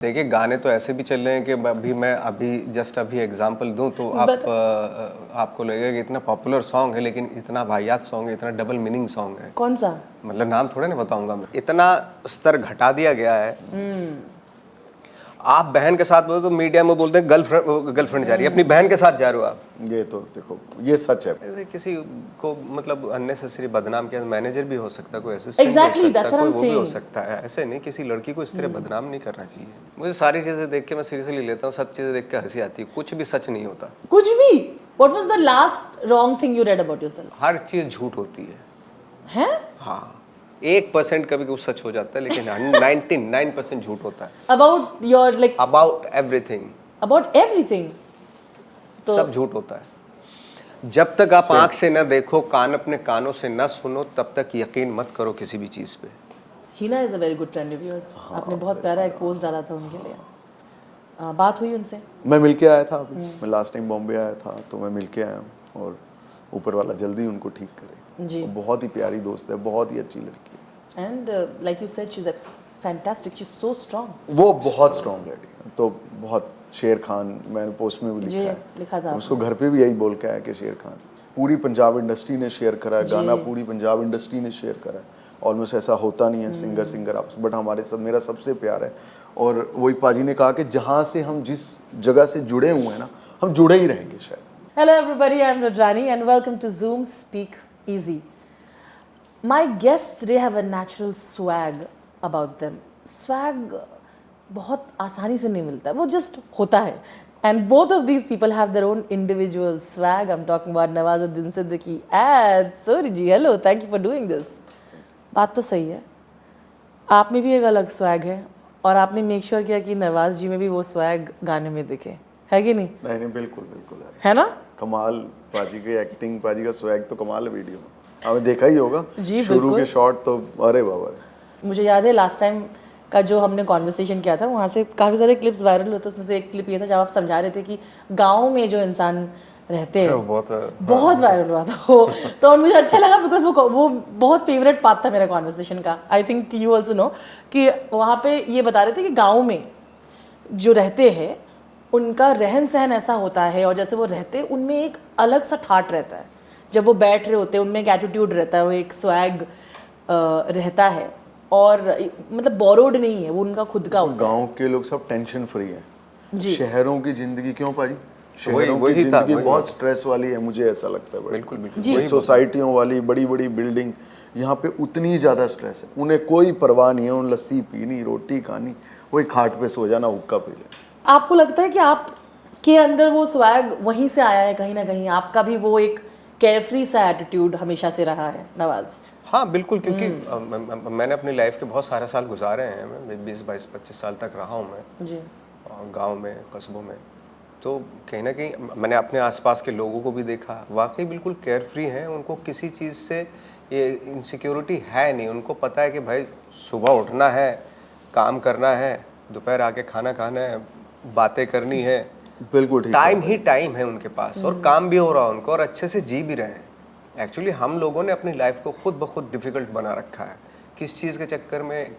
देखिए गाने तो ऐसे भी चल रहे हैं कि अभी जस्ट एग्जांपल दूं तो आपको लगेगा कि इतना पॉपुलर सॉन्ग है लेकिन इतना वाहियात सॉन्ग है, इतना डबल मीनिंग सॉन्ग है। कौन सा? मतलब नाम थोड़े ना बताऊंगा मैं। इतना स्तर घटा दिया गया है। आप बहन के साथ बोलो तो मीडिया में बोलते हैं गर्लफ्रेंड जा रही है, अपनी बहन के साथ जा रहे हो आप। ये तो देखो ये सच है। ऐसे किसी को मतलब अननेसेसरी बदनाम किया, मैनेजर भी हो सकता है, कोई Exactly, that's what I'm वो भी हो saying. सकता है। ऐसे नहीं, किसी लड़की को इस तरह बदनाम नहीं करना चाहिए। मुझे सारी चीजें देख के मैं सीरियसली लेता हूँ, सब चीजें देख के हंसी आती है, कुछ भी सच नहीं होता। कुछ भी? What was the last wrong thing you read about yourself? हर चीज झूठ होती है। हैं? हाँ, 1% कभी कुछ सच हो जाता है लेकिन 99% झूठ होता है। About your like about everything. about everything. तो सब झूठ होता है। जब तक आप आंख से न देखो, कान अपने कानों से न सुनो, तब तक यकीन मत करो किसी भी चीज पे। हीना is a very good friend of yours. आपने बहुत प्यारा एक पोस्ट डाला था उनके लिए। बात हुई उनसे? मैं मिलके आया था अभी। मैं लास्ट टाइम बॉम्बे आया था तो मैं मिलके आया हूँ और ऊपर वाला जल्दी उनको ठीक करे। जी। बहुत ही प्यारी दोस्त है, बहुत ही अच्छी लड़की है। And like you said, she's fantastic. She's so strong. वो बहुत स्ट्रॉन्ग लड़की है। तो बहुत शेर खान, मैंने पोस्ट में भी जी, लिखा लिखा है था उसको, घर पे भी यही बोल के आया कि शेर खान। पूरी पंजाब इंडस्ट्री ने शेयर करा है गाना, पूरी पंजाब इंडस्ट्री ने शेयर करा है। ऑलमोस्ट ऐसा होता नहीं है सिंगर आपस, बट हमारे सब मेरा सबसे प्यार है। और वही पाजी ने कहा कि जहाँ से हम जिस जगह से जुड़े हुए हैं ना, हम जुड़े ही रहेंगे शायद। Hello everybody, I'm Rajani and welcome to Zoom Speak Easy. My guests today have a natural swag about them. Swag बहुत आसानी से नहीं मिलता, वो just होता है. And both of these people have their own individual swag. I'm talking about Nawazuddin Siddiqui and Suri ji. Hello, thank you for doing this. बात तो सही है, आप में भी एक अलग स्वैग है और आपने मेक श्योर किया कि नवाज जी में भी वो स्वैग गाने में दिखे, है कि नहीं? नहीं बिल्कुल बिल्कुल है ना? कमाल पाजी की एक्टिंग, पाजी का स्वैग तो कमाल है। वीडियो में आपने देखा ही होगा जी, शुरू के शॉट तो अरे बाबा रे। मुझे याद है लास्ट टाइम का जो हमने कॉन्वर्सेशन किया था, वहाँ से काफ़ी सारे क्लिप्स वायरल होते, उसमें से एक क्लिप ये था जब आप समझा रहे थे कि गाँव में जो इंसान रहते हैं, बहुत वायरल हुआ था वो। तो मुझे अच्छा लगा बिकॉज वो बहुत फेवरेट पार्ट था मेरा कॉन्वर्सेशन का। I think you also know कि वहाँ पे ये बता रहे थे कि गाँव में जो रहते हैं उनका रहन सहन ऐसा होता है और जैसे वो रहते हैं उनमें एक अलग सा ठाट रहता है। जब वो बैठ रहे होते हैं उनमें एक एटीट्यूड रहता है, वो एक स्वैग रहता है और मतलब बोरोड नहीं है, वो उनका खुद का होता है। गांव के लोग सब टेंशन फ्री है। शहरों की जिंदगी क्यों पाजी? शहरों की जिंदगी बहुत स्ट्रेस वाली है, मुझे ऐसा लगता है। बिल्कुल बिल्कुल सोसाइटियों वाली बड़ी बड़ी बिल्डिंग, यहाँ पे उतनी ज़्यादा स्ट्रेस है। उन्हें कोई परवाह नहीं है, उन लस्सी पीनी, रोटी खानी, वही खाट पे सो जाना, हुक्का पी ले। आपको लगता है कि आप के अंदर वो स्वैग वहीं से आया है कहीं ना कहीं? आपका भी वो एक केयरफ्री सा एटीट्यूड हमेशा से रहा है नवाज? हाँ बिल्कुल, क्योंकि मैंने अपनी लाइफ के बहुत सारे साल गुजारे हैं। मैं 20, 22, 25 साल तक रहा हूँ मैं जी गांव में, कस्बों में। तो कहीं ना कहीं मैंने अपने आसपास के लोगों को भी देखा, वाकई बिल्कुल केयर फ्री हैं। उनको किसी चीज़ से ये इनसिक्योरिटी है नहीं। उनको पता है कि भाई सुबह उठना है, काम करना है, दोपहर आके खाना खाना है, बातें करनी है। बिल्कुल ठीक, टाइम ही टाइम है उनके पास और काम भी हो रहा है उनको और अच्छे से जी भी रहे हैं। एक्चुअली हम लोगों ने अपनी लाइफ को खुद ब खुद डिफ़िकल्ट बना रखा है। किस चीज़ के चक्कर में?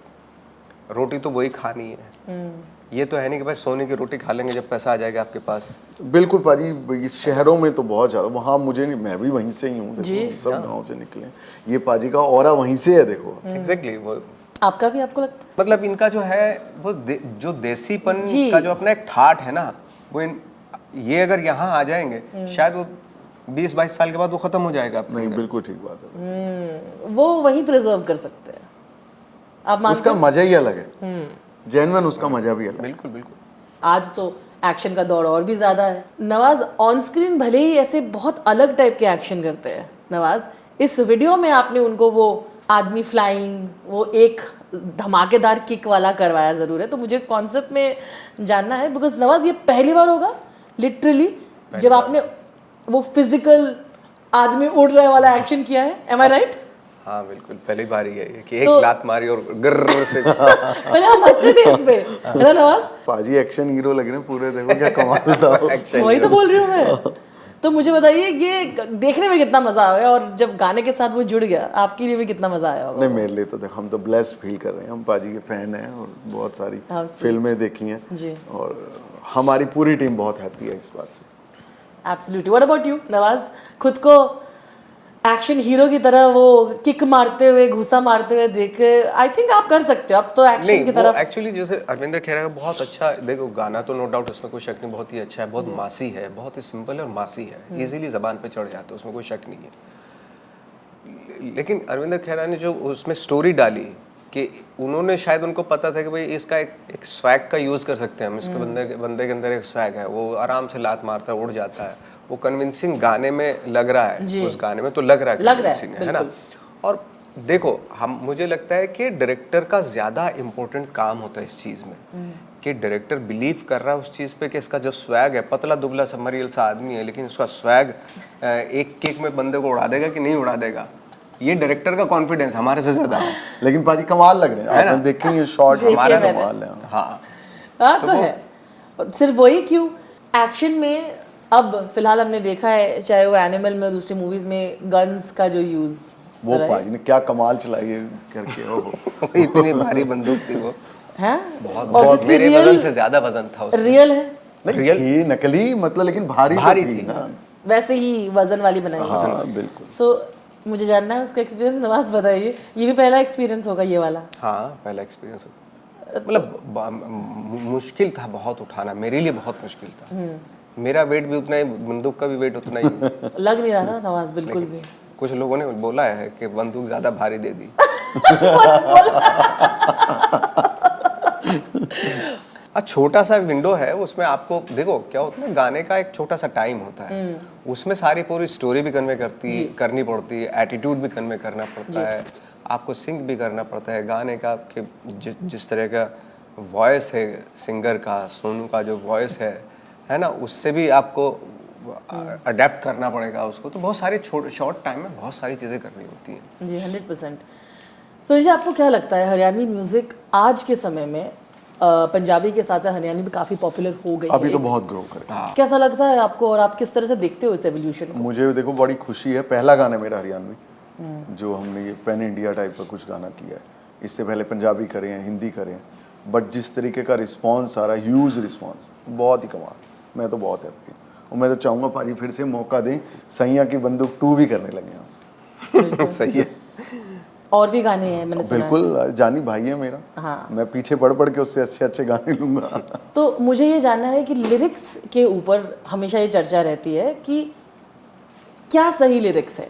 रोटी तो वही खानी है, ये तो है नहीं कि भाई सोने की रोटी खा लेंगे जब पैसा आ जाएगा आपके पास। बिल्कुल पाजी, शहरों में तो बहुत ज़्यादा, वहाँ मुझे नहीं, मैं भी वहीं से ही हूँ, सब गाँव से निकले। ये पाजी का ऑरा वहीं से है, देखो। एग्जैक्टली वो आपका भी आपको लगता है? मतलब इनका जो है वो जो देसीपन का जो अपना एक ठाट है ना, वो ये अगर यहाँ आ जाएंगे शायद वो 20-22 साल के बाद वो खत्म हो जाएगा। नहीं बिल्कुल ठीक बात है। वो वहीं प्रिजर्व कर सकते हैं, आप मानते उसका मजा ही अलग है, जेन्युइन उसका मजा भी अलग। बिल्कुल बिल्कुल। आज तो एक्शन का दौर और भी ज्यादा है। नवाज ऑन स्क्रीन भले ही ऐसे बहुत अलग टाइप के एक्शन करते हैं, नवाज इस वीडियो में आपने उनको वो आदमी फ्लाइंग, वो एक धमाकेदार किक वाला करवाया जरूर है। तो मुझे कॉन्सेप्ट में जानना है बिकॉज नवाज ये पहली बार होगा लिटरली जब आपने वो फिजिकल आदमी उड़ रहे वाला एक्शन किया है। एम आई राइट? हाँ बिल्कुल, पहली बार ही है कि एक लात मारी और गर्र से पहले हम हंसते थे इस पे, है ना नवाज? पाजी एक्शन हीरो लग रहे हैं पूरे, देखो क्या कमाल था। वही तो बोल रही हूँ मैं। तो मुझे बताइए ये देखने में कितना मजा आया और जब गाने के साथ वो जुड़ गया आपके लिए भी कितना मजा आया होगा? नहीं, मेरे लिए तो देख, हम तो ब्लेस्ड फील कर रहे हैं, हम पाजी के फैन हैं और बहुत सारी हाँ, फिल्में देखी हैं जी। और हमारी पूरी टीम बहुत हैप्पी है इस बात से। Absolutely. What about you Nawaz? खुद को एक्शन हीरो की तरह वो किक मारते हुए, घुसा मारते हुए देख, आई थिंक आप कर सकते हो अब तो एक्शन की तरफ। एक्चुअली जैसे अरविंदर खेरा का बहुत अच्छा, देखो गाना तो नो डाउट उसमें कोई शक नहीं, बहुत ही अच्छा है, बहुत मासी है, बहुत ही सिंपल है और मासी है, इजीली जबान पे चढ़ जाता है, उसमें कोई शक नहीं है। लेकिन अरविंदर खेरा ने जो उसमें स्टोरी डाली कि उन्होंने शायद उनको पता था कि भाई इसका एक स्वैग का यूज़ कर सकते हैं हम, इसके बंदे के अंदर एक स्वैग है, वो आराम से लात मारता है, उड़ जाता है, वो कन्विंसिंग गाने में लग रहा है, उस गाने में तो लग रहा है कन्विंसिंग है ना। और देखो मुझे लगता है कि डायरेक्टर का ज़्यादा इम्पोर्टेंट काम होता है इस चीज़ में कि डायरेक्टर बिलीव कर रहा है उस चीज़ पे कि इसका जो स्वैग है, पतला दुबला सा मरियल सा आदमी है लेकिन इसका स्वैग एक किक में बंदे को उड़ा देगा कि नहीं उड़ा देगा, ये डायरेक्टर का कॉन्फिडेंस हमारे से ज़्यादा है। लेकिन पाजी कमाल लग रहे हैं, आपने देखेंगे ये शॉट हमारा कमाल है। हाँ तो है। सिर्फ वही क्यों, एक्शन में अब फिलहाल हमने देखा है चाहे वो एनिमल में, दूसरी मूवीज में गन्स का जो यूज, वो पाजी ने क्या कमाल चलाई है करके, ओहो इतनी भारी बंदूक थी वो, है बहुत मेरे वजन से ज्यादा वजन था उसमें। रियल है नहीं थी नकली, मतलब लेकिन भारी तो थी ना, वैसे ही वजन वाली बनाई। हाँ बिल्कुल। सो मुझे जानना है उसका एक्सपीरियंस। नवाज बताइए, ये भी पहला एक्सपीरियंस होगा ये वाला? हाँ पहला एक्सपीरियंस होगा, मतलब मुश्किल था बहुत उठाना, मेरे लिए बहुत मुश्किल था, मेरा वेट भी उतना ही, बंदूक का भी वेट उतना ही लग नहीं रहा था नवाज बिल्कुल भी। कुछ लोगों ने बोला है कि बंदूक ज्यादा भारी दे दी। छोटा सा विंडो है उसमें, आपको देखो क्या होता है ना, गाने का एक छोटा सा टाइम होता है, उसमें सारी पूरी स्टोरी भी करनी पड़ती है, एटीट्यूड भी कन्वे करना पड़ता है, आपको सिंक भी करना पड़ता है गाने का, कि जिस तरह का वॉइस है सिंगर का, सोनू का जो वॉइस है ना, उससे भी आपको अडेप्ट करना पड़ेगा उसको, तो बहुत सारे शॉर्ट टाइम में बहुत सारी चीज़ें करनी होती हैं। जी 100%। सुरेश जी, आपको क्या लगता है हरियाणवी म्यूजिक आज के समय में पंजाबी के साथ साथ हरियाणवी भी काफ़ी पॉपुलर हो गई अभी है, तो बहुत ग्रो कर, कैसा लगता है आपको और आप किस तरह से देखते हो इस एवोल्यूशन को? मुझे देखो बड़ी खुशी है, पहला गाना मेरा हरियाणवी जो हमने ये पैन इंडिया टाइप का कुछ गाना किया है, इससे पहले पंजाबी करे हैं, हिंदी करे हैं, बट जिस तरीके का रिस्पॉन्स आ रहा है, ह्यूज रिस्पॉन्स, बहुत ही कमाल, मैं तो बहुत हैप्पी हूँ और मैं तो चाहूँगा पाजी फिर से मौका दें, सैया की बंदूक 2 भी करने लगे हम। सही है, और भी गाने हैं मैंने सुना है। बिल्कुल, जानी भाई है मेरा, हाँ। मैं पीछे पढ़ के उससे अच्छे अच्छे गाने लूँगा। तो मुझे ये जानना है कि लिरिक्स के ऊपर हमेशा ये चर्चा रहती है कि क्या सही लिरिक्स है,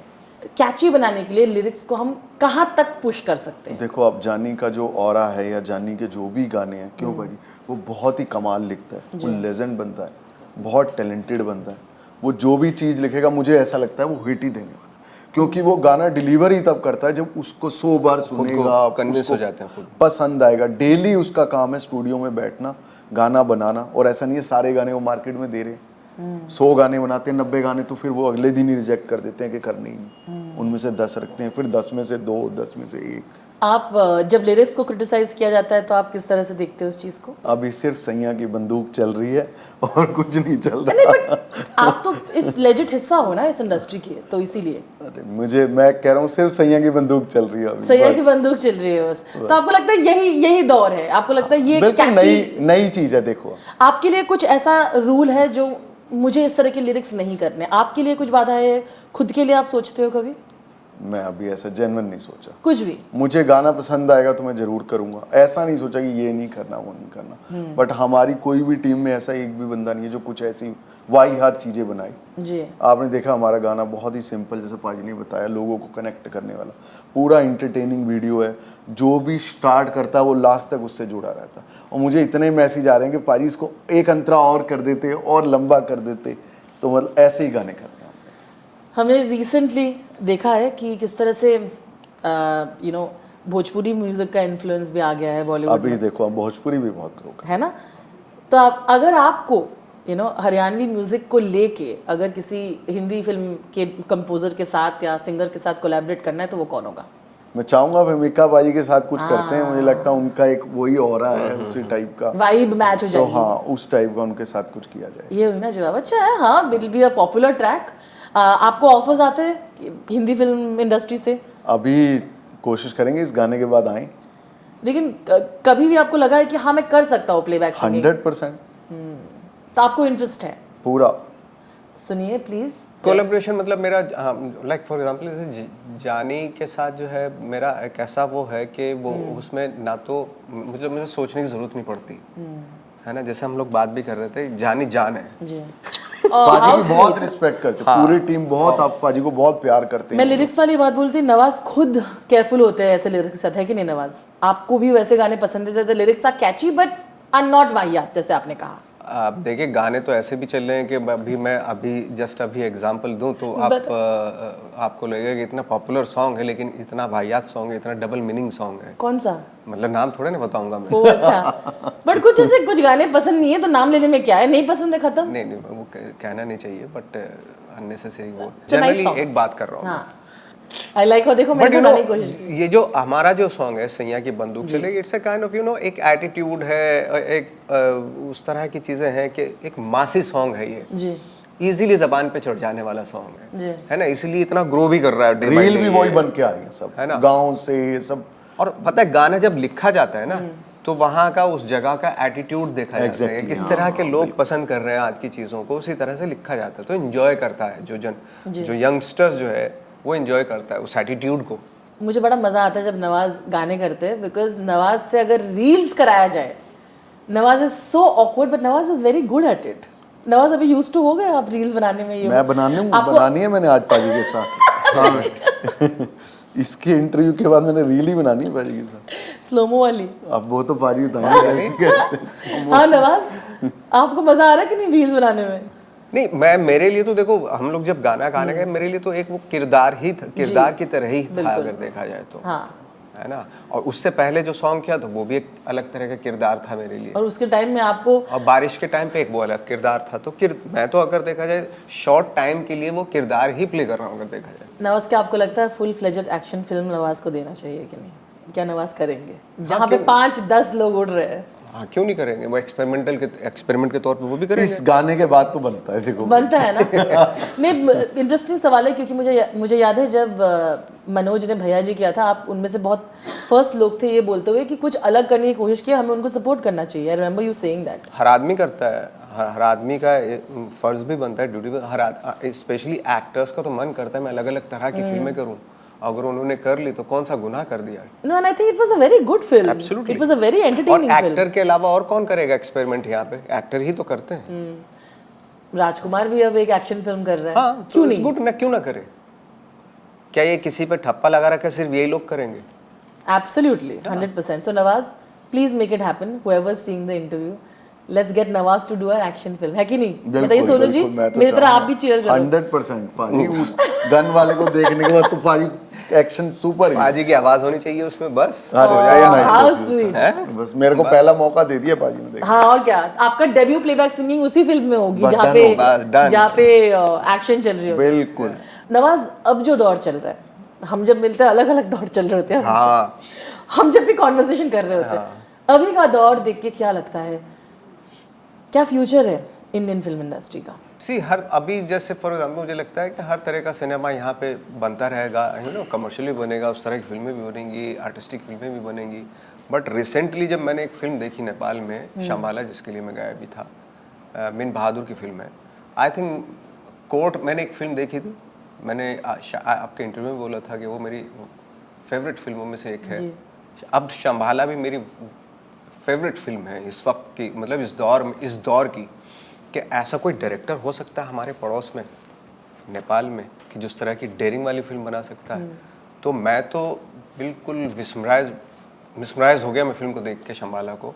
कैची बनाने के लिए लिरिक्स को हम कहाँ तक पुश कर सकते हैं? देखो अब जानी का जो ऑरा है या जानी के जो भी गाने हैं, क्यों भाई, वो बहुत ही कमाल लिखता है, वो लेजेंड बनता है, बहुत टैलेंटेड बनता है, वो जो भी चीज़ लिखेगा मुझे ऐसा लगता है वो हिट ही देने वाला, क्योंकि वो गाना डिलीवर ही तब करता है जब उसको 100 बार सुनेगा, कन्विंस हो जाते हैं खुद, पसंद आएगा। डेली उसका काम है स्टूडियो में बैठना, गाना बनाना, और ऐसा नहीं है सारे गाने वो मार्केट में दे रहे हैं, 100 गाने बनाते हैं, 90 गाने तो फिर वो अगले दिन ही रिजेक्ट कर देते हैं कि करने ही नहीं, उनमें से 10 रखते हैं, फिर 10 में से 2, 10 में से 1। आप जब लिरिक्स को क्रिटिसाइज किया जाता है तो आप किस तरह से देखते हो उस चीज़ को? अभी सिर्फ सैया की बंदूक चल रही है और कुछ नहीं चल रहा। नहीं, बट आप तो इस लेजिट हिस्सा हो ना इस इंडस्ट्री के, तो इसीलिए अरे मैं कह रहा हूँ सिर्फ सैया की बंदूक चल रही है अभी, सैया की बंदूक चल रही है बस। तो आपको लगता है यही दौर है? आपको लगता है ये बिल्कुल नई चीज है? देखो आपके लिए कुछ ऐसा रूल है जो मुझे इस तरह के लिरिक्स नहीं करने, आपके लिए कुछ बाधा है? खुद के लिए आप सोचते हो कभी? मैं अभी ऐसा जेन्युइन नहीं सोचा कुछ भी। मुझे गाना पसंद आएगा तो मैं जरूर करूंगा, ऐसा नहीं सोचा कि ये नहीं करना वो नहीं करना, बट हमारी कोई भी टीम में ऐसा एक भी बंदा नहीं है जो कुछ ऐसी वाहियात चीजें बनाई। जी आपने देखा हमारा गाना बहुत ही सिंपल, जैसे पाजी ने बताया, लोगों को कनेक्ट करने वाला, पूरा इंटरटेनिंग वीडियो है, जो भी स्टार्ट करता है वो लास्ट तक उससे जुड़ा रहता है, और मुझे इतने मैसेज आ रहे हैं कि पाजी इसको एक अंतरा और कर देते और लंबा कर देते, तो मतलब ऐसे ही गाने करते हैं। हमने रिसेंटली देखा है कि किस तरह से भोजपुरी म्यूजिक का इन्फ्लुएंस भी आ गया है बॉलीवुड अभी देखो अब भोजपुरी भी बहुत ग्रो कर है ना। तो आप अगर आपको हरियाणवी म्यूजिक को लेके अगर किसी हिंदी फिल्म के कंपोजर के साथ या सिंगर के साथ कोलैबोरेट करना है तो वो कौन होगा? मैं चाहूंगा फिर मिक्का पाजी के साथ कुछ करते हैं, मुझे लगता है उनका एक वही ऑरा है उसी टाइप का, वाइब मैच हो तो जाएगी। हाँ उस टाइप का उनके साथ कुछ किया जाए। ये हुई ना जवाब, अच्छा है। हाँ, will be a popular track. आपको ऑफर्स आते हैं हिंदी फिल्म इंडस्ट्री से? अभी कोशिश करेंगे इस गाने के बाद आए। लेकिन कभी भी आपको लगा है कि हाँ मैं कर सकता हूँ प्लेबैक सिंगिंग? 100% तो आपको इंटरेस्ट है? पूरा। सुनिए प्लीज। कोलैबोरेशन मतलब मेरा लाइक फॉर एग्जांपल जैसे जानी के साथ जो है मेरा एक ऐसा वो है कि वो उसमें ना तो मतलब मुझे सोचने की ज़रूरत नहीं पड़ती है ना, जैसे हम लोग बात भी कर रहे थे, जानी जान है जी। पाजी की बहुत रिस्पेक्ट करते हैं, पूरी टीम बहुत, आप पाजी को बहुत प्यार करते मैं हैं। लिरिक्स वाली बात बोलती, नवाज खुद केयरफुल होते हैं ऐसे लिरिक्स के साथ, है कि नहीं नवाज? आपको भी वैसे गाने पसंद है? The lyrics are catchy but are not वाहियात, जैसे आपने कहा। आप देखिए गाने तो ऐसे भी चल रहे हैं कि अभी जस्ट एग्जांपल दूं तो आपको लगेगा कि इतना पॉपुलर सॉन्ग है लेकिन इतना वाहियात सॉन्ग है, इतना डबल मीनिंग सॉन्ग है। कौन सा? मतलब नाम थोड़ा ना बताऊंगा मैं। ओ अच्छा। बट कुछ ऐसे कुछ गाने पसंद नहीं है तो नाम लेने में क्या है, नहीं पसंद है खत्म। नहीं वो कहना नहीं चाहिए बट अननेसेसरी वो It's a nice generally song. एक बात कर रहा हूँ। हाँ आई लाइक हो, देखो बट मैंने बताने की कोशिश की। ये जो हमारा जो सॉन्ग है सैया की बंदूक चलेगी, इट्स अ काइंड ऑफ एक एटीट्यूड है, एक उस तरह की चीजें हैं कि एक मासी सॉन्ग है ये, जी इजीली जबान पे चढ़ जाने वाला सॉन्ग जी। है ना, इसलिए इतना ग्रो भी कर रहा है day by रील day भी ये। वही बन के आ रही है सब, है ना? गाँव से सब। और पता है गाना जब लिखा जाता है ना तो वहाँ का उस जगह का एटीट्यूड देखा जाता है, Exactly, किस हाँ, तरह के लोग पसंद कर रहे हैं आज की चीज़ों को, उसी तरह से लिखा जाता है, तो एंजॉय करता है जो यंगस्टर्स जो है वो एंजॉय करता है उस एटीट्यूड को। मुझे बड़ा मजा आता है जब नवाज गाने करते हैं, बिकॉज नवाज से अगर रील्स कराया जाए, Nawaz is so awkward but Nawaz is very good at it. Nawaz अभी यूज्ड टू हो गए आप रील्स बनाने में? ये मैं बनानी है मैंने आज पाजी के साथ। हाँ इसके इंटरव्यू के बाद मैंने रील ही बनानी है पाजी के साथ, स्लोमो वाली। अब वो तो पाजी बताएंगे कैसे। हाँ नवाज, आपको मजा आ रहा है कि नहीं रील्स बनाने में? नहीं मैं मेरे लिए तो देखो हम लोग जब गाना गाने गए मेरे लिए तो एक वो किरदार की तरह ही था अगर देखा जाए तो। हाँ है ना, और उससे पहले जो सॉन्ग किया तो वो भी एक अलग तरह का किरदार था मेरे लिए, और उसके टाइम में आपको, और बारिश के टाइम पे एक वो अलग किरदार था, तो मैं तो अगर देखा जाए शॉर्ट टाइम के लिए वो किरदार ही प्ले कर रहा हूँ अगर देखा जाए। नवाज क्या आपको लगता है full fledged action film Nawaz को देना चाहिए कि नहीं? क्या नवाज करेंगे जहाँ पे 5-10 लोग उड़ रहे हैं? हाँ क्यों नहीं करेंगे, वो एक्सपेरिमेंट के तौर पे वो भी करेंगे। इस गाने के बाद तो बनता है, देखो बनता है ना। नहीं इंटरेस्टिंग सवाल है क्योंकि मुझे याद है जब मनोज ने भैया जी किया था, आप उनमें से बहुत फर्स्ट लोग थे ये बोलते हुए कि कुछ अलग करने की कोशिश की, हमें उनको सपोर्ट करना चाहिए। I remember you saying that. हर आदमी करता है, हर आदमी का फर्ज भी बनता है, ड्यूटी भी, स्पेशली एक्टर्स का तो मन करता है मैं अलग अलग तरह की फिल्में करूँ, अगर उन्होंने कर ली तो कौन सा गुनाह कर दिया। No and I think it was a very good film. Absolutely. It was a very और एंटरटेनिंग फिल्म। एक्टर के अलावा और कौन करेगा एक्सपेरिमेंट यहाँ पे, एक्टर ही तो करते हैं। राजकुमार भी अब एक एक्शन फिल्म कर रहा है। हाँ क्यों तो नहीं? गुड ना, क्यों ना करे, क्या ये किसी पे ठप्पा लगा रखा है सिर्फ यही लोग करेंगे? Absolutely, 100%. So Nawaz, please make it happen. Whoever's seeing the interview, let's get Nawaz to do an action film. है कि नहीं? बताइए सोनू जी, मेरी तरह आप भी cheer करो। 100% पाजी, उस गन वाले को देखने के बाद तो पाजी एक्शन सुपर ही। पाजी की आवाज होनी चाहिए उसमें बस। अरे Oh, so how nice sweet. बस मेरे को पहला मौका दे दिया पाजी ने, देख। हाँ और क्या, आपका डेब्यू प्लेबैक सिंगिंग उसी फिल्म में होगी बस जहाँ done पे हो, बस done। जहाँ पे एक्शन चल रही होगी। बिल्कुल। नवाज, अब जो दौर चल रहा है, हम जब मिलते हैं अलग अलग दौर चल रहे होते हैं हमेशा। हाँ हम जब भी कॉन्वर्सेशन कर रहे होते हैं, अभी का दौर देख के क्या लगता है, क्या फ्यूचर है इंडियन फिल्म इंडस्ट्री का? हर अभी जैसे फॉर एग्जाम्पल मुझे लगता है कि हर तरह का सिनेमा यहाँ पे बनता रहेगा, कमर्शियल भी बनेगा, उस तरह की फिल्में भी बनेंगी, आर्टिस्टिक फिल्में भी बनेंगी। बट रिसेंटली जब मैंने एक फिल्म देखी नेपाल में, शम्बाला, जिसके लिए मैं गया भी था, मिन बहादुर की फिल्म है, आई थिंक कोर्ट, मैंने एक फिल्म देखी थी, मैंने आपके इंटरव्यू में बोला था कि वो मेरी फेवरेट फिल्मों में से एक है। अब शम्बाला भी मेरी फेवरेट फिल्म है इस वक्त की, मतलब इस दौर की, कि ऐसा कोई डायरेक्टर हो सकता है हमारे पड़ोस में नेपाल में कि जिस तरह की डेयरिंग वाली फिल्म बना सकता है। तो मैं तो बिल्कुल मिसमराइज हो गया मैं फिल्म को देख के, शम्बाला को।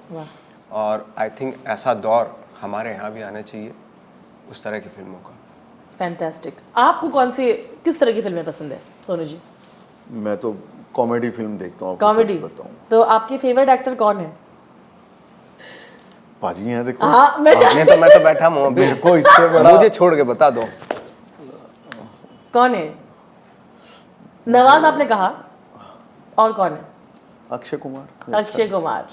और आई थिंक ऐसा दौर हमारे यहाँ भी आना चाहिए उस तरह की फिल्मों का। फैंटास्टिक। आपको किस तरह की फिल्में पसंद है सोनू जी? मैं तो कॉमेडी फिल्म देखता हूँ। कॉमेडी? बताऊँ तो आपकी फेवरेट एक्टर कौन है? पाजी हैं देखो। हाँ मैं मैं तो बैठा हूँ अभी, मेरे को इससे बड़ा मुझे छोड़ के बता दो कौन है? नवाज आपने कहा, और कौन है? अक्षय कुमार। अक्षय कुमार,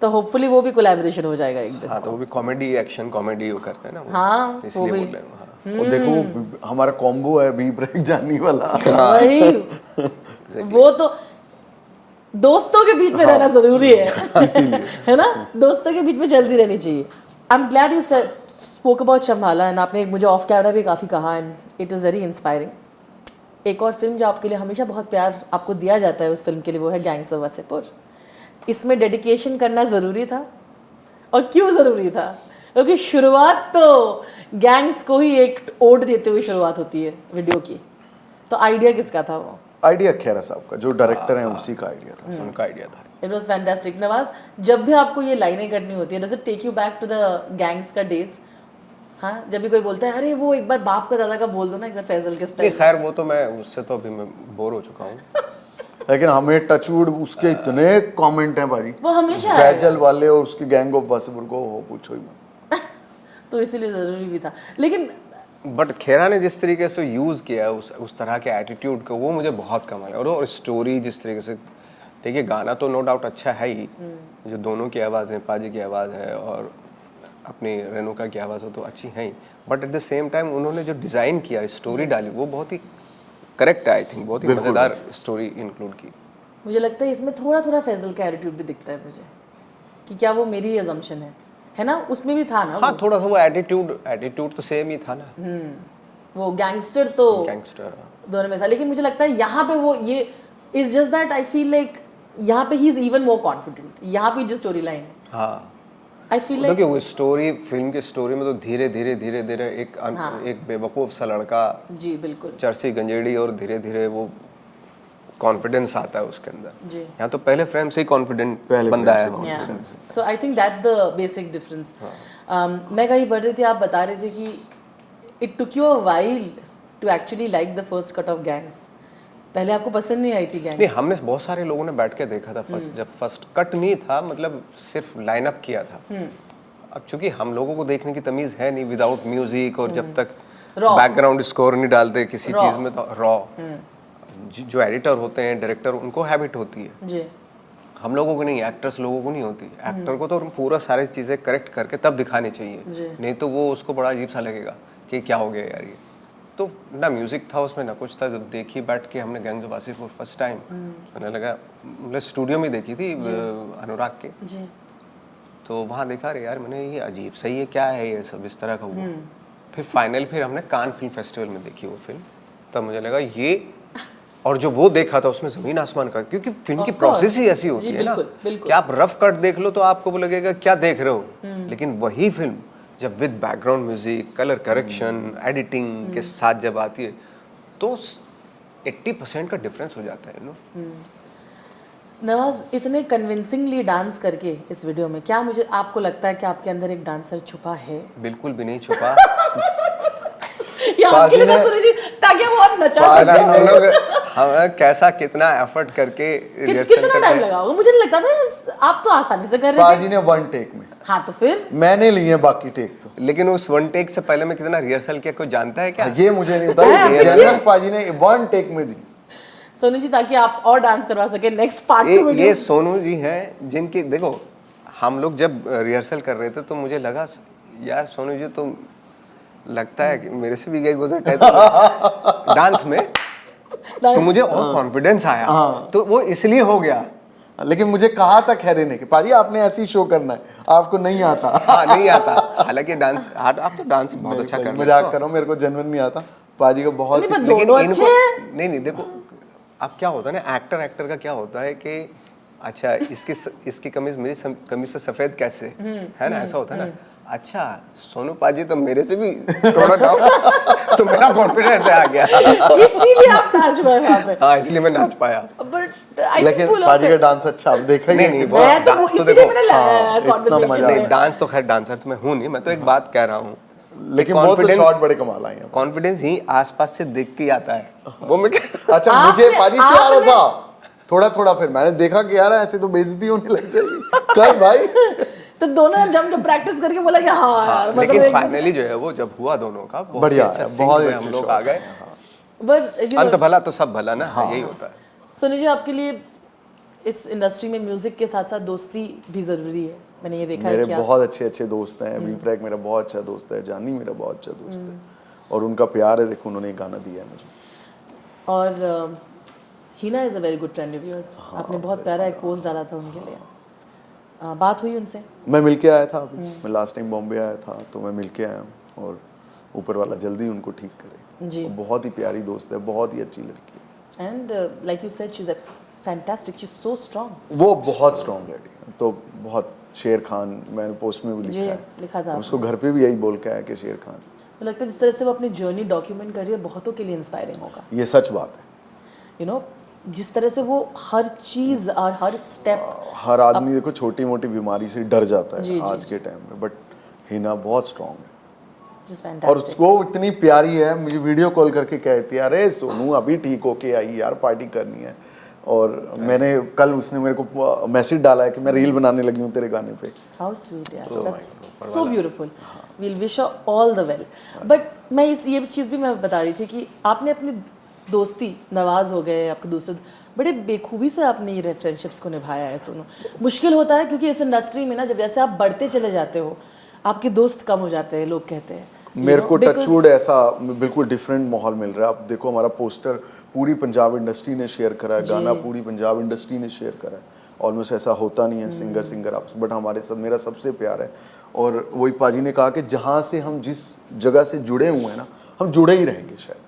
तो होपफुली वो भी कोलैबोरेशन हो जाएगा एक दिन। हाँ, तो वो भी कॉमेडी, एक्शन कॉमेडी वो करते हैं ना वो, हाँ, इसलिए वो भी। बोल रहे हैं। हाँ। और देखो वो हमारा कॉम्बो है भी ब्रेक जानी वाला। वही, वो तो दोस्तों के बीच में रहना जरूरी है इसीलिए है ना, दोस्तों के बीच में चलती रहनी चाहिए। I am glad you spoke about Shambhala, and आपने मुझे ऑफ कैमरा भी काफ़ी कहा, and it is very inspiring. एक और फिल्म जो आपके लिए हमेशा बहुत प्यार आपको दिया जाता है उस फिल्म के लिए, वो है गैंग्स ऑफ वासेपुर। इसमें डेडिकेशन करना ज़रूरी था, और क्यों ज़रूरी था? क्योंकि शुरुआत तो गैंग्स को ही एक ओट देते हुए शुरुआत होती है वीडियो की, तो आइडिया किसका था वो? आइडिया खेरा साहब का, जो डायरेक्टर हैं उसी का आइडिया था। उनका आइडिया था। It was fantastic. नवाज, जब भी आपको ये लाइनें करनी होती है, does it take you back to the Gangs का डेज? हाँ, जब भी कोई बोलता है अरे वो एक बार बाप का दादा का बोल दो ना, एक बार फैजल के नहीं, स्टाइल। खैर वो तो मैं उससे तो अभी मैं बोर हो चुका हूँ। लेकिन हमें टचवुड उसके इतने कमेंट हैं भाई, वो हमेशा फैजल वाले और उसके गैंग ऑफ वासेपुर को हो पूछो ही मत। तो इसीलिए ज़रूरी भी था। लेकिन बट खेरा ने जिस तरीके से यूज़ किया उस तरह के एटीट्यूड को, वो मुझे बहुत कमाल है। और स्टोरी जिस तरीके से, देखिए गाना तो नो डाउट अच्छा है ही, जो दोनों की आवाज़ है, पाजी की आवाज़ है और अपनी रेणुका की आवाज़ हो तो अच्छी है ही, but at the same time उन्होंने जो डिज़ाइन किया, स्टोरी डाली, वो बहुत ही करेक्ट है। आई थिंक बहुत ही मज़ेदार स्टोरी इंक्लूड की। मुझे लगता है इसमें थोड़ा थोड़ा फैजल का एटीट्यूड भी दिखता है मुझे, कि क्या वो मेरी अजम्पशन है ना? उसमें भी था ना। हाँ, थोड़ा सा वो एटीट्यूड तो सेम ही था ना। वो गैंगस्टर तो गैंगस्टर दोनों में था, लेकिन मुझे लगता है यहाँ पे वो ये is just that I feel like यहाँ पे he is even more confident. यहाँ पे जो स्टोरी लाइन है, हाँ, आई फील लाइक वो स्टोरी, फिल्म की स्टोरी में तो धीरे धीरे एक बेवकूफ़ सा लड़का, जी बिल्कुल, चर्ची गंजेड़ी, और धीरे धीरे वो कॉन्फिडेंस आता है उसके अंदर। जी। यहाँ तो पहले फ्रेम से ही कॉन्फिडेंट बंदा है। So I think that's the basic difference. मैं कहीं पढ़ रही थी, आप बता रहे थे कि it took you a while to actually like the first cut of Gangs. पहले आपको पसंद नहीं आई थी गैंग्स? नहीं, हमने बहुत सारे लोगों ने बैठ के देखा था जब फर्स्ट कट नहीं था, मतलब सिर्फ लाइनअप किया था। अब चूंकि हम लोगों को देखने की तमीज़ है नहीं विदाउट म्यूजिक, और जब तक बैकग्राउंड स्कोर नहीं डालते किसी चीज़ में, तो रॉ जो एडिटर होते हैं, डायरेक्टर, उनको हैबिट होती है जी। हम लोगों को नहीं, एक्टर्स लोगों को नहीं होती। एक्टर को तो पूरा सारी चीज़ें करेक्ट करके तब दिखानी चाहिए, नहीं तो वो उसको बड़ा अजीब सा लगेगा कि क्या हो गया यार ये। तो ना म्यूज़िक था उसमें, ना कुछ था। जब देखी बैठ के हमने gangs of Wasseypur first time, मैंने लगा, मतलब स्टूडियो में देखी थी अनुराग के जी। तो वहाँ देखा, अरे यार मैंने ये अजीब सही है, क्या है ये सब इस तरह का हुआ। फिर हमने कान फिल्म फेस्टिवल में देखी वो फिल्म, तब मुझे लगा ये, और जो वो देखा था उसमें ज़मीन आसमान का, क्योंकि फिल्म की प्रोसेस ही ऐसी होती है ना कि आप रफ कट देख लो तो आपको वो लगेगा क्या देख रहे हो, लेकिन वही फिल्म जब with background music, colour correction, editing के साथ जब आती है तो 80% का डिफरेंस हो जाता है। नवाज, इतने कन्विंसिंगली डांस करके इस वीडियो में, क्या मुझे आपको लगता है कि आपके अंदर एक डांसर छुपा है? बिल्कुल भी नहीं छुपा। ताकि वो और नचा हम कैसा कितना एफर्ट करके रिहर्सल कितना टाइम लगा होगा? मुझे नहीं लगता ना, आप तो आसानी से कर रहे थे। पाजी ने 1 टेक में, हाँ तो फिर मैंने लिए बाकी टेक तो। लेकिन उस 1 टेक से पहले मैं कितना रिहर्सल किया, कोई जानता है क्या? ये मुझे नहीं पता। जनरल पाजी ने 1 टेक में दी। सोनू जी, ताकि आप और डांस करवा सके नेक्स्ट पार्ट में। ये सोनू जी हैं जिनकी, देखो हम लोग जब रिहर्सल कर रहे थे तो मुझे लगा यार सोनू जी तो लगता है कि मेरे से भी गए गुजर टाइप डांस में, तो मुझे और कॉन्फिडेंस आया, तो वो इसलिए हो गया। लेकिन मुझे कहा था खैरे ने कि पाजी आपने ऐसे ही शो करना है, आपको नहीं आता। हाँ, नहीं आता। हालांकि डांस, आप तो डांस बहुत अच्छा कर रहे हो। मजाक कर रहा हूँ, मेरे को जेन्युइन नहीं आता। पाजी को बहुत, लेकिन इनको नहीं देखो, अब क्या होता है ना, एक्टर का क्या होता है कि अच्छा इसकी कमीज मेरी कमीज से सफेद कैसे है ना, ऐसा होता है ना। अच्छा सोनू पाजी तो मेरे से भी थोड़ा डाउन, तो मेरा कॉन्फिडेंस आ गया, इसीलिए आप नाच पाए वहाँ पे। हाँ, इसलिए मैं नाच पाया। बट लेकिन पाजी का डांस अच्छा देखा ही नहीं, मैं तो इसीलिए मैंने कॉन्वर्सेशन नहीं, डांस तो खैर डांसर तो मैं हूँ नहीं, मैं तो एक बात कह रहा हूँ, लेकिन बहुत तो शॉट बड़े कमाल आए हैं। कॉन्फिडेंस ही आसपास से देख के आता है, वो मैं अच्छा मुझे पाजी से आ रहा था थोड़ा थोड़ा, फिर मैंने देखा कि यार ऐसे तो बेइज्जती होने लग जाएगी कर भाई। तो दोनों ने जम के प्रैक्टिस करके बोला कि हाँ यार, मतलब लेकिन फाइनली जो है वो जब हुआ दोनों का बढ़िया, अच्छा, बहुत हम लोग आ गए। बट अंत भला तो सब भला ना, यही होता है। सोनी जी, आपके लिए इस इंडस्ट्री में म्यूजिक के साथ साथ दोस्ती भी ज़रूरी है, मैंने ये देखा मेरे है कि बहुत अच्छे दोस्त हैं। वीप्रैक मेरा बहुत अच्छा दोस्त है, जानी मेरा बहुत अच्छा दोस्त है, और उनका प्यार है, देखो उन्होंने एक गाना दिया है मुझे। और Heena is a very good friend of yours. आपने बहुत प्यारा एक पोस्ट डाला था उनके लिए, बात हुई उनसे? मैं मिल के आया था अभी, मैं लास्ट टाइम बॉम्बे आया था तो मैं मिल के आया हूँ, और ऊपर वाला जल्दी उनको ठीक करे जी। वो बहुत ही प्यारी दोस्त है, बहुत ही अच्छी लड़की है। And like you said, she is fantastic, she is so strong. वो बहुत स्ट्रॉन्ग लड़की है, तो बहुत शेर खान, मैंने पोस्ट में भी जी, लिखा है, लिखा था उसको घर पे भी यही बोल के आया कि शेर खान। मुझे लगता है जिस तरह से वो अपनी जर्नी डॉक्यूमेंट कर रही है, बहुतों के लिए इंस्पायरिंग होगा। ये सच बात है। यू नो, जिस तरह से वो हर चीज़ और हर स्टेप, हर आदमी देखो छोटी मोटी बीमारी से डर जाता जी, है जी, आज के टाइम में, बट हिना बहुत स्ट्रॉन्ग है, जिस और फैंटास्टिक। वो इतनी प्यारी है, मुझे वीडियो कॉल करके कहती है, अरे सोनू अभी ठीक होके आई यार, पार्टी करनी है। और मैंने कल, उसने मेरे को मैसेज डाला है कि मैं रील बनाने लगी हूँ तेरे गाने पे। हाउ स्वीट यार, that's so beautiful. We'll wish all the well. But मैं ये चीज़ भी मैं बता रही थी कि आपने अपनी दोस्ती, नवाज हो गए आपके दूसरे, बड़े बेखूबी से आपने ये फ्रेंडशिप्स को निभाया है सोनू। मुश्किल होता है क्योंकि इस इंडस्ट्री में ना, जब जैसे आप बढ़ते चले जाते हो, आपके दोस्त कम हो जाते हैं, लोग कहते हैं। मेरे को टचवुड ऐसा बिल्कुल डिफरेंट माहौल मिल रहा है। आप देखो हमारा पोस्टर पूरी पंजाब इंडस्ट्री ने शेयर करा है, गाना पूरी पंजाब इंडस्ट्री ने शेयर करा है। ऑलमोस्ट ऐसा होता नहीं है सिंगर आपस, बट हमारे सब, मेरा सबसे प्यार है। और वही पाजी ने कहा कि जहाँ से हम जिस जगह से जुड़े हुए हैं ना, हम जुड़े ही रहेंगे शायद,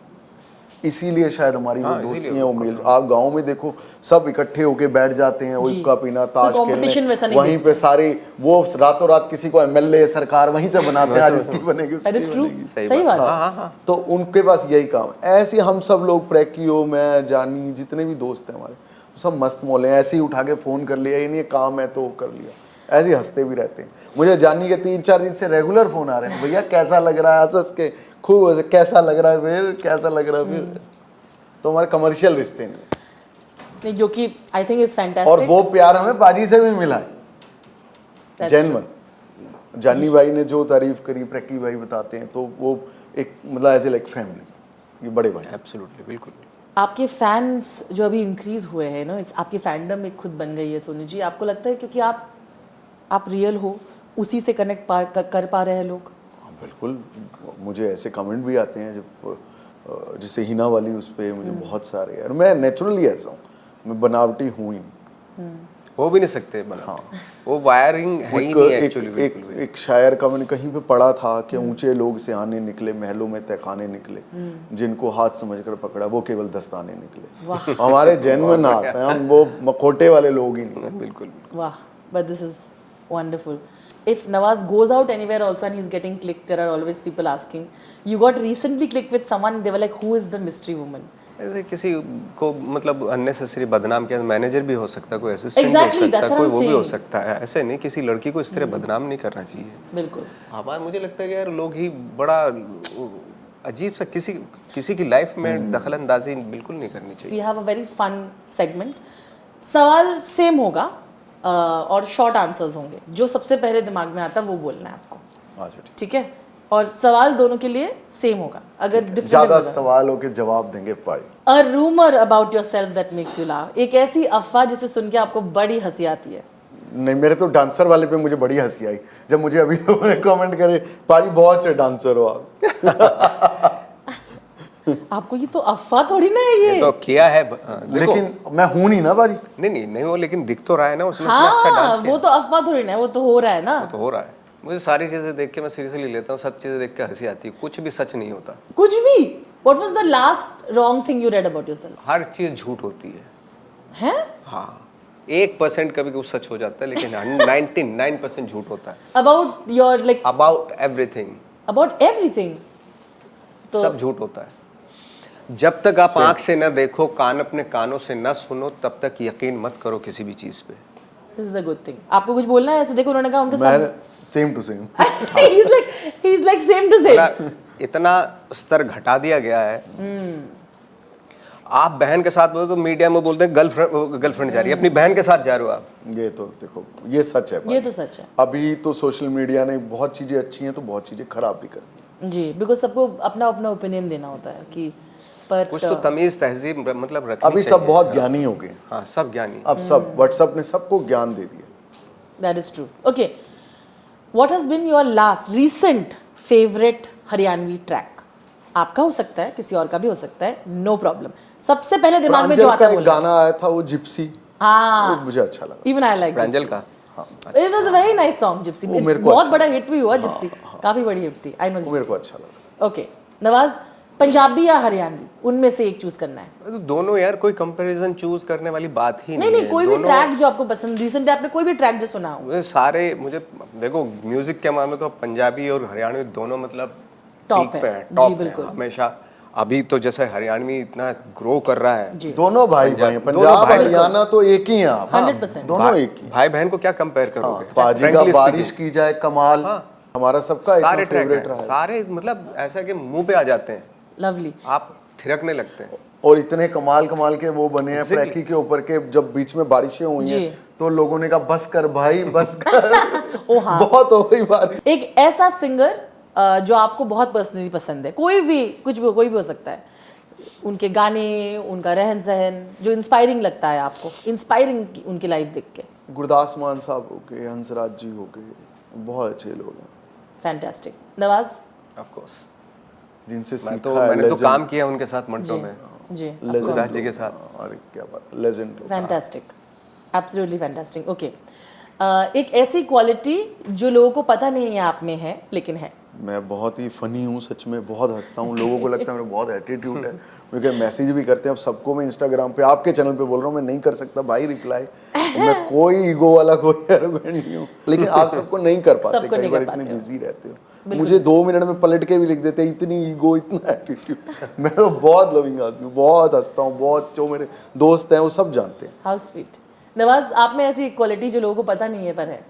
इसीलिए शायद हमारी वो दोस्तियाँ, वो मिल। आप गांव में देखो सब इकट्ठे होके बैठ जाते हैं, वही का पीना, ताश खेलने, वहीं पे सारे वो रातों रात किसी को एमएलए सरकार वहीं से बनाते हैं, आज इसकी बनेगी उसकी बनेगी। सही बात है। तो उनके पास यही काम। ऐसे हम सब लोग, प्रैकियो, मैं, जानी, जितने भी दोस्त हैं हमारे, सब मस्त मोले हैं। ऐसे ही उठा के फ़ोन कर लिया, ये नहीं काम है तो कर लिया, ऐसे ही हंसते भी रहते हैं। मुझे जानी के 3-4 दिन से रेगुलर फ़ोन आ रहे हैं, भैया कैसा लग रहा है, हंस के खूब ऐसे, कैसा लग रहा है फिर, कैसा लग रहा है फिर। तो हमारे कमर्शियल रिश्ते नहीं, जो कि आई थिंक इज फैंटास्टिक। और वो प्यार हमें बाजी से भी मिला है, जेन्युइन। जानी भाई ने जो तारीफ करी, प्रैकी भाई बताते हैं, तो वो एक मतलब एज ए लाइक फैमिली, ये बड़े भाई। एब्सोल्युटली, बिल्कुल। आपके फैंस जो अभी इंक्रीज हुए हैं ना, आपकी फैंडम एक खुद बन गई है सोनू जी, आपको लगता है क्योंकि आप रियल हो, उसी से कनेक्ट कर पा रहे हैं लोग? बिल्कुल, मुझे ऐसे कमेंट भी आते हैं जब जैसे हिना वाली, उस पर मुझे बहुत सारे, यार मैं नेचुरली ऐसा हूँ, मैं बनावटी हूँ ही नहीं, हो भी नहीं सकते बना। हाँ। वो वायरिंग है ही नहीं एक्चुअली। एक शायर का मैंने कहीं पे पढ़ा था कि ऊंचे लोग से आने निकले, महलों में तहखाने निकले, जिनको हाथ समझकर पकड़ा वो केवल दस्ताने निकले। हमारे जेन्युइन आते हैं, हम वो मखोटे वाले लोग ही नहीं। बिल्कुल। वाह, but this is wonderful. If Nawaz goes out anywhere also and he's getting clicked, there are always people asking. You got recently clicked with someone, they were like, who is the mystery woman? ऐसे किसी को मतलब unnecessary बदनाम किया, manager भी हो सकता है, कोई असिस्टेंट भी हो सकता है, कोई वो भी हो सकता है। ऐसे नहीं, किसी लड़की को इस तरह बदनाम नहीं करना चाहिए। बिल्कुल। हमारा मुझे लगता है कि यार लोग ही बड़ा अजीब सा, किसी की लाइफ में दखल अंदाजी बिल्कुल नहीं करनी चाहिए। We have a very fun segment. सवाल सेम होगा और शॉर्ट आंसर्स होंगे, जो सबसे पहले दिमाग में आता है वो बोलना है आपको, ठीक है? और सवाल दोनों के लिए सेम होगा। अगर ज्यादा सवालों के जवाब देंगे पाई। A rumor about yourself that makes you laugh. एक ऐसी अफवाह जिसे सुन के आपको बड़ी हंसी आती है। नहीं, मेरे तो डांसर वाले पे मुझे बड़ी हंसी आई जब मुझे अभी लोगों ने कमेंट करे, पाजी बहुत अच्छे डांसर हो आप। आपको ये तो अफवाह थोड़ी ना है, ये तो किया है लेकिन मैं हूं नहीं ना बाजी। नहीं वो, लेकिन दिख तो रहा है ना उसने। हाँ, अच्छा डांस किया। वो तो अफवाह थोड़ी ना है, वो तो हो रहा है ना। वो तो हो रहा है। मुझे सारी चीजें देख के मैं सीरियसली लेता हूँ, सब चीजें देख के हंसी आती है, कुछ भी सच नहीं होता। कुछ भी? What was the last wrong thing you read about yourself? हर चीज झूठ होती है। हैं? हाँ, 1% कभी कुछ सच हो जाता है, लेकिन 99% झूठ होता है। About your like About everything. About everything. तो सब झूठ होता है। जब तक आप आंख से न देखो, कान अपने कानों से न सुनो, तब तक यकीन मत करो किसी भी चीज पे। This is the good thing. आपको कुछ बोलना है ऐसे? देखो उन्होंने कहा उनके साथ same to same. He's like same to same. इतना स्तर घटा दिया गया है। आप बहन के साथ बोलो तो मीडिया में बोलते हैं गर्लफ्रेंड जा रही है, अपनी बहन के साथ जा रहे हो आप। ये तो देखो, ये सच है। ये तो सच है। अभी तो सोशल मीडिया ने बहुत चीजें अच्छी हैं तो बहुत चीजें खराब भी कर दी जी, बिकॉज सबको अपना अपना ओपिनियन देना होता है कि पर कुछ तो तमीज तहजीब मतलब रखनी अभी सब चाहिए। बहुत ज्ञानी हो गए, हाँ सब ज्ञानी। अब सब व्हाट्सएप ने सबको ज्ञान दे दिया। That is true. Okay, what has been your last recent favourite Haryanvi track? आपका हो सकता है, किसी और का भी हो सकता है, नो प्रॉब्लम। सबसे पहले दिमाग में जो प्रांजल आता का है एक गाना आया था वो जिप्सी, हाँ, वो मुझे अच्छा लगा। इवन आई लाइक प्रांजल का it was a very nice song Gypsy. वो मेरे को बहुत अच्छा बड़ा लगा। हिट भी हुआ जिप्सी, काफी बड़ी हिट थी। आई नो वो मेरे को जिप्सी। अच्छा लगा। ओके नवाज, पंजाबी या हरियाणवी, उनमें से एक चूज करना है। तो दोनों यार, कोई कंपैरिजन चूज करने वाली बात ही नहीं नहीं नहीं, है। कोई भी दोनों ट्रैक जो आपको पसंद, रिसेंट आपने कोई भी ट्रैक जो सुना हो। मुझे सारे, मुझे देखो म्यूजिक के मामले में तो पंजाबी और हरियाणवी दोनों मतलब टॉप पीक पे है। हैं, जी, टॉप है बिल्कुल। हमेशा। अभी तो जैसे हरियाणवी इतना ग्रो कर रहा है, जी, दोनों भाई भाई, दोनों पंजाब भाई हरियाणा तो एक ही हैं आप। 100%। दोनों एक ही। भाई बहन को क्या कंपेयर करोगे? पाजी का Frankly बारिश speaking, की जाए कमाल, हमारा सबका सारे इतना ट्रैक फेवरेट हैं, रहा है। सारे मतलब ऐसा कि मुंह पे आ जाते हैं, लवली। आप थिरकने लगते हैं। और इतने कमाल कमाल के वो बने हैं Exactly. प्रैकी के ऊपर के, जब बीच में बारिशें हुई जी। हैं तो लोगों ने कहा बस कर भाई बस कर। ओ हाँ। बहुत हो गई बारिश। एक ऐसा सिंगर जो आपको बहुत पर्सनली पसंद है, कोई भी, कुछ भी, कोई भी हो सकता है, उनके गाने, उनका रहन सहन जो इंस्पायरिंग लगता है आपको, इंस्पायरिंग उनकी लाइफ देख के। गुरदास मान साहब हो गए, हंसराज जी हो गए, बहुत अच्छे लोग हैं फैंटास्टिक। नवाज ऑफ कोर्स जिनसे मैंने सीखा है। तो legend, काम किया उनके साथ मंटो में, जी, legend गुरदास जी के लोग। साथ। अरे क्या बात है, लेजेंड लोग। Fantastic, absolutely fantastic. ओके, एक ऐसी क्वालिटी जो लोगों को पता नहीं है आप में है, लेकिन है। मैं बहुत ही फनी हूँ, सच में बहुत हंसता हूँ, लोगों को लगता है मेरा बहुत एटीट्यूड है, मुझे मैसेज भी करते हैं। अब सबको मैं इंस्टाग्राम पे, आपके चैनल पे बोल रहा हूँ, मैं नहीं कर सकता भाई रिप्लाई, मैं कोई ईगो वाला कोई एरोगेंट नहीं हूँ, लेकिन आप सबको नहीं कर पाते, सबको कई नहीं बार कर इतने पाते हो। बिजी रहते हो। मुझे 2 मिनट में पलट के भी लिख देते हैं, इतनी ईगो, इतना एटीट्यूड। मैं तो बहुत लविंग आदमी हूँ, बहुत हंसता हूँ, बहुत, जो मेरे दोस्त हैं वो सब जानते हैं। How sweet. नवाज, आप में ऐसी क्वालिटी जो लोगों को पता नहीं है पर है?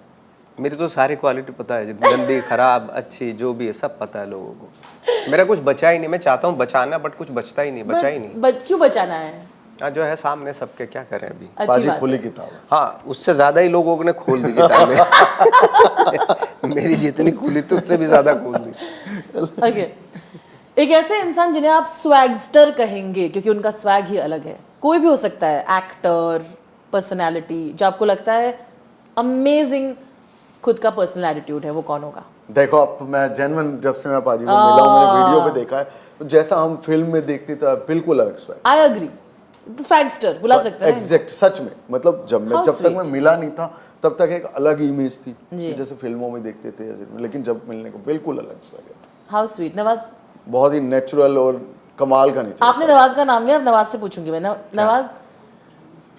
मेरी तो सारी क्वालिटी पता है, गंदी खराब अच्छी जो भी है सब पता है लोगों को। मेरा कुछ बचा ही नहीं, मैं चाहता हूँ बचाना, बट कुछ बचता ही नहीं, बचा ही नहीं। क्यों बचाना है? हाँ, जो है सामने सबके, क्या करें अभी। अच्छी पाजी बात खुली है। किताब। हाँ, उससे ज्यादा ही लोगों ने खोल दी किताबें। मेरी जितनी खुली थी उससे भी ज्यादा खोल दी। ओके, एक ऐसे इंसान जिन्हें आप स्वैगस्टर कहेंगे क्योंकि उनका स्वैग ही अलग है, कोई भी हो सकता है, एक्टर, पर्सनालिटी, जो आपको लगता है अमेजिंग खुद का पर्सनल एटीट्यूड है, वो कौन होगा? देखो अब मैं जेन्युइन, जब से मैं पाजी को मिला हूँ, मैंने वीडियो पे देखा है, तो जैसा हम फिल्म में देखते थे बिल्कुल अलग स्वैग। आई एग्री, तो स्वैगस्टर बुला सकते हैं। एग्जैक्ट, सच में, मतलब How जब तक मैं sweet. मिला नहीं था तब तक एक अलग इमेज थी, जी। जैसे फिल्मों में देखते थे, लेकिन जब मिलने को बिल्कुल अलग स्वैग है, हाउ स्वीट। नवाज, बहुत ही नेचुरल और कमाल का नेचर। आपने नवाज का नाम लिया, अब नवाज से पूछूंगी मैं। नवाज,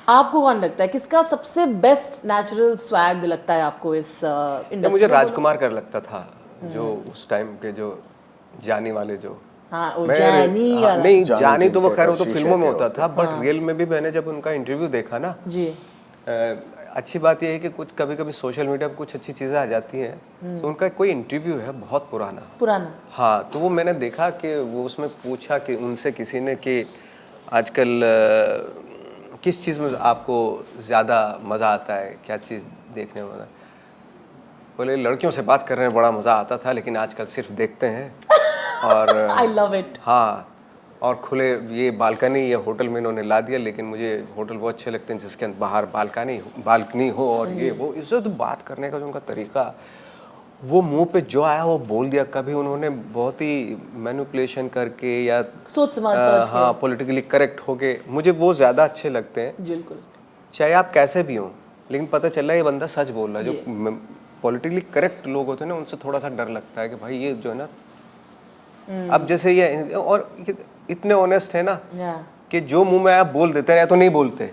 आपको कौन लगता है, किसका सबसे बेस्ट नेचुरल स्वैग लगता है आपको इस इंडस्ट्री? मुझे राजकुमार का लगता था, जो उस टाइम के जो जानी वाले जो, हाँ, वो मैं- जानी हाँ, वाला। नहीं जानी जानी तो वो जिनके खैर वो तो शीशे फिल्मों में के होता होते था, बट रियल में भी मैंने जब उनका इंटरव्यू देखा ना, जी, अच्छी बात यह है कि कुछ कभी कभी सोशल मीडिया पर कुछ अच्छी चीज़ें आ जाती हैं, तो उनका कोई इंटरव्यू है बहुत पुराना, पुराना। हाँ, तो वो मैंने देखा कि वो उसमें पूछा कि उनसे किसी ने कि आजकल किस चीज़ में आपको ज़्यादा मज़ा आता है, क्या चीज़ देखने में मज़ा? बोले लड़कियों से बात करने में बड़ा मज़ा आता था, लेकिन आजकल सिर्फ देखते हैं। और आई लव इट। हाँ, और खुले ये बालकनी, ये होटल में इन्होंने ला दिया, लेकिन मुझे होटल वो अच्छे लगते हैं जिसके अंदर बाहर बालकनी हो और ये वो, इससे तो बात करने का जो उनका तरीका, वो मुंह पे जो आया वो बोल दिया। कभी उन्होंने बहुत ही मैनिपुलेशन करके या सोच समझ समझ के। हाँ पॉलिटिकली करेक्ट हो गए, मुझे वो ज़्यादा अच्छे लगते हैं। बिल्कुल। चाहे आप कैसे भी हों, लेकिन पता चल रहा है ये बंदा सच बोल रहा है। जो पॉलिटिकली करेक्ट लोग होते हैं ना, उनसे थोड़ा सा डर लगता है कि भाई ये जो है ना, अब जैसे ये, और इतने ऑनेस्ट है ना या कि जो मुंह में आया बोल देते हैं, तो नहीं बोलते,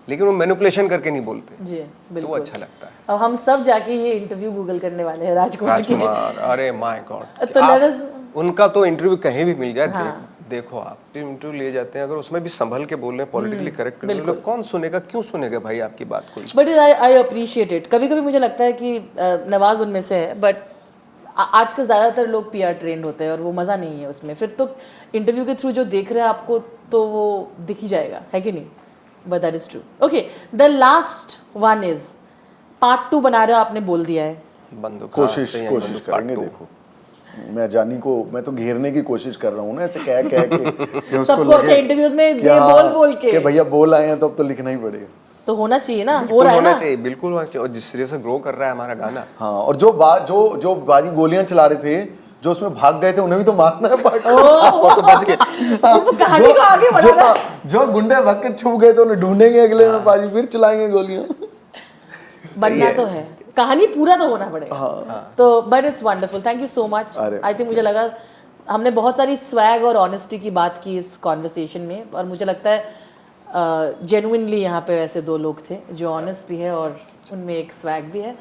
लेकिन वो मैनिपुलेशन करके नहीं बोलते, जी, तो वो बिल्कुल। अच्छा लगता है। अब हम सब जाके ये इंटरव्यू गूगल करने वाले हैं राजकुमार के। राजकुमार, अरे माय गॉड, तो let us- उनका तो इंटरव्यू कहीं भी मिल जाए, हाँ। देखो आप इंटरव्यू ले जाते हैं, अगर उसमें भी संभल के बोल रहे हैं, पॉलिटिकली करेक्ट कर रहे हैं, कौन सुनेगा, क्यों सुनेगा भाई आपकी बात कोई? But I appreciate it. कभी कभी मुझे लगता है कि नवाज उनमें से है, बट आजकल ज़्यादातर लोग पीआर ट्रेंड होते हैं और वो मज़ा नहीं है उसमें। फिर तो इंटरव्यू के थ्रू जो देख रहे हैं आपको, तो वो दिख ही जाएगा, है कि नहीं? But that is true. Okay, the last one is part 2 बना रहे हो, आपने बोल दिया है। बंदूक, कोशिश हाँ, कोशिश बंदूक part करेंगे, 2। देखो मैं जानी को मैं तो घेरने की कोशिश कर रहा हूँ ना, ऐसे कह के कि उसको सबको अच्छा इंटरव्यूज में ये बोल के कि भैया बोल आए हैं तो अब तो लिखना ही पड़ेगा। तो होना चाहिए ना, हो बिल्कुल रहा है होना ना। चाहिए, बिल्कुल होना चाहिए। और जिस तरह से ग्रो कर रहा है हमारा गाना, हाँ, और जो बाजी गोलियां चला रहे थे, जो उसमें भाग गए थे, उन्हें भी तो मारना है पार्ट वो तो बच गए। वो कहानी को आगे बढ़ाना है। जो गुंडे भाग के छुप गए थे उन्हें ढूंढेंगे अगले में, बाजी फिर चलाएंगे गोलियां। बनना तो है, कहानी पूरा तो होना पड़ेगा। तो but it's wonderful, thank you so much. I think मुझे लगा हमने बहुत सारी स्वैग और ऑनेस्टी की बात की इस कॉन्वर्सेशन में, और मुझे लगता है जेन्युइनली यहाँ पे वैसे दो लोग थे जो ऑनेस्ट भी है और उनमें एक स्वैग भी है।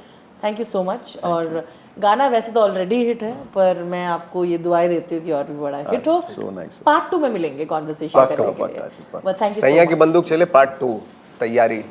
Thank you so much. और गाना वैसे तो ऑलरेडी हिट है, पर मैं आपको ये दुआएं देती हूँ कि और भी बड़ा हिट हो। so nice. पार्ट 2 में मिलेंगे कॉन्वर्सेशन करने के लिए। But thank you. सैया की बंदूक चले पार्ट 2 तैयारी।